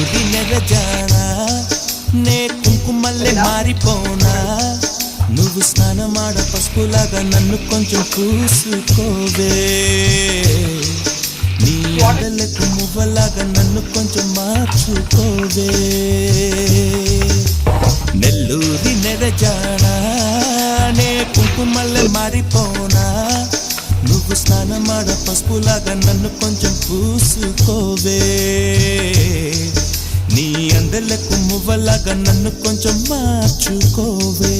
నెల్లూరి నెరజానా నే కుంకుమల్లె మారిపోనా నువ్వు స్నానమాడ పసుపులాగా నన్ను కొంచెం పూసుకోవే నీ అందలకు మువ్వలాగా నన్ను కొంచెం మార్చుకోవే నెల్లూరి నెరజానా నే కుంకుమల్లె మారిపోనా నువ్వు స్నానమాడ పసుపులాగా నన్ను కొంచెం పూసుకోవే నీ అందలకు మువ్వలాగా నన్ను కొంచెం మార్చుకోవే